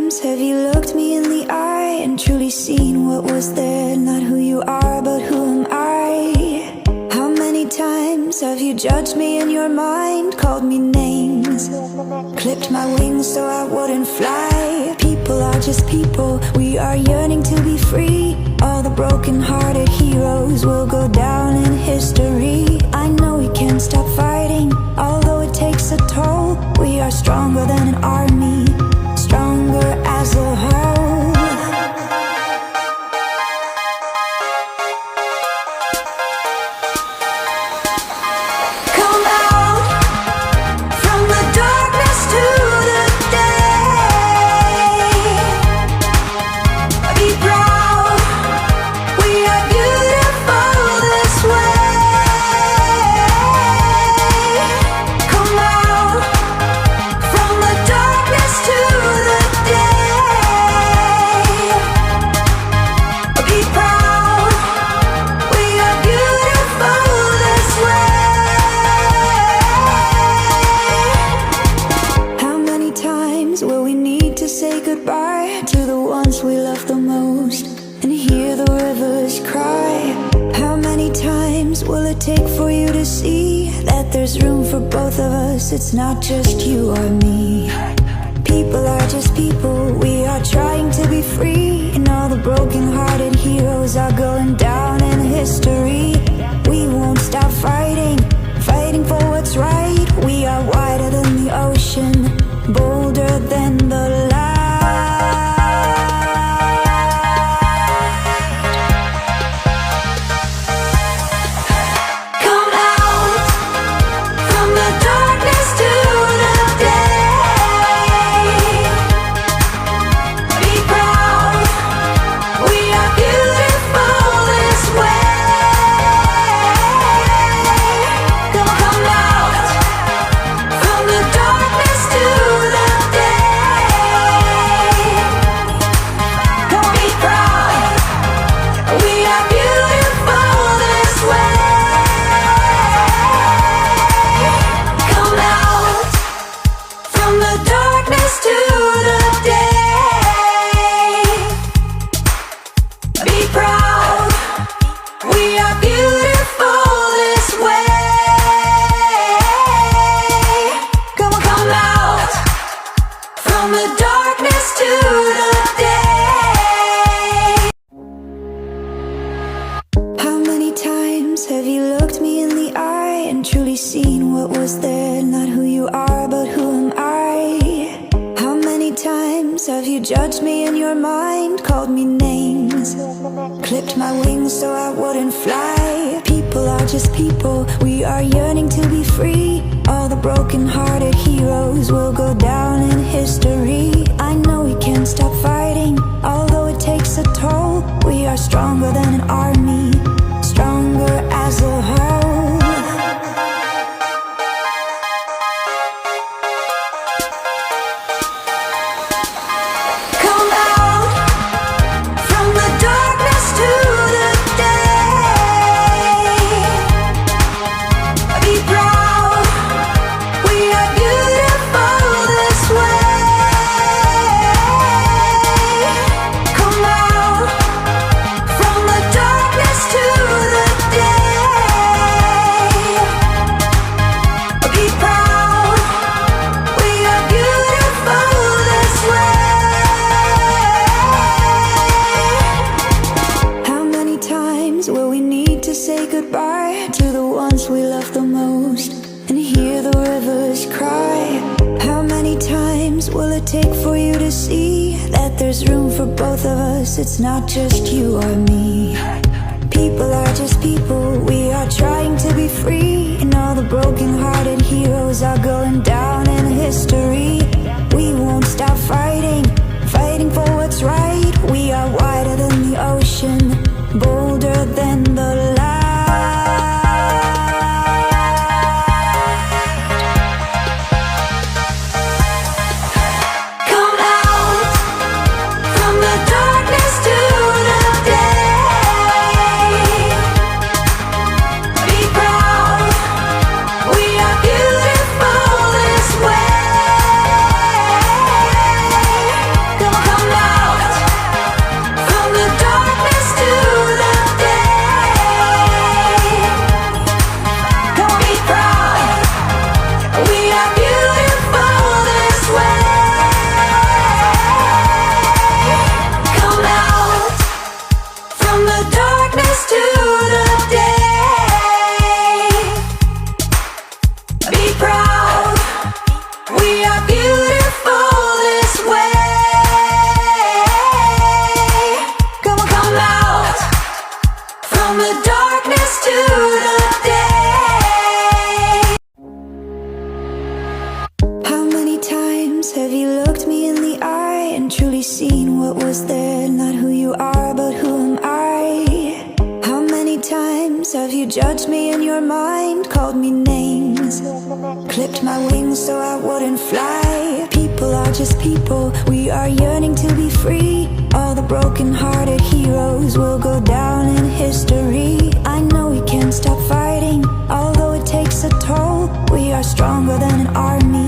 times have you looked me in the eye and truly seen what was there? Not who you are, but who am I? How many times have you judged me in your mind, called me names, clipped my wings so I wouldn't fly? People are just people, we are yearning to be free. All the broken-hearted heroes will go down in history. I know we can't stop fighting, although it takes a toll. We are stronger than an army, stronger as a whole. Come out from the darkness to the day. Be proud, we are beautiful this way. Come out from the darkness to the day. Be proud, we are beautiful this way. How many times will we need to say goodbye to the ones we love the most and hear the rivers cry? How many times will it take for you to see that there's room for both of us? It's not just you or me. People are just people, we are trying to be free. And all the broken-hearted heroes are going down in history. We won't stop fighting, fighting for what's right. We are wider than the ocean, bolder than the light. Come out from the darkness to the day. Be proud, we are beautiful this way. Come out from the darkness to the day. Come be proud, we are beautiful this way. Come out from the darkness to the day. Be proud, we are beautiful this way. Come on, come out from the darkness to the day. How many times have you looked me in the eye and truly seen what was there? Not who you are, but who am I? How many times have you judged me in your mind, called me names, clipped my wings so I wouldn't fly? People are just people, we are yearning to be free. All the broken-hearted heroes will go down in history. I know we can't stop fighting, although it takes a toll. We are stronger than an army, stronger as a whole. Come out from the darkness to the day. Be proud, we are beautiful this way. Come out from the darkness to the day. Be proud, we are beautiful this way. How many times will we need to say goodbye to the ones we love the most and hear the rivers cry? How many times will it take for you to see that there's room for both of us? It's not just you or me. People are just people, we are trying to be free. And all the broken-hearted heroes are going down in history. We won't stop fighting, fighting for what's right. We are wider than the ocean, bolder than the light. Come out from the darkness to the day. Be proud, we are beautiful this way. Come on. times have you looked me in the eye and truly seen what was there? Not who you are, but who am I? How many times have you judged me in your mind? Called me names, clipped my wings so I wouldn't fly. People are just people, we are yearning to be free. All the broken-hearted heroes will go down in history. I know we can't stop fighting, although it takes a toll. We are stronger than an army.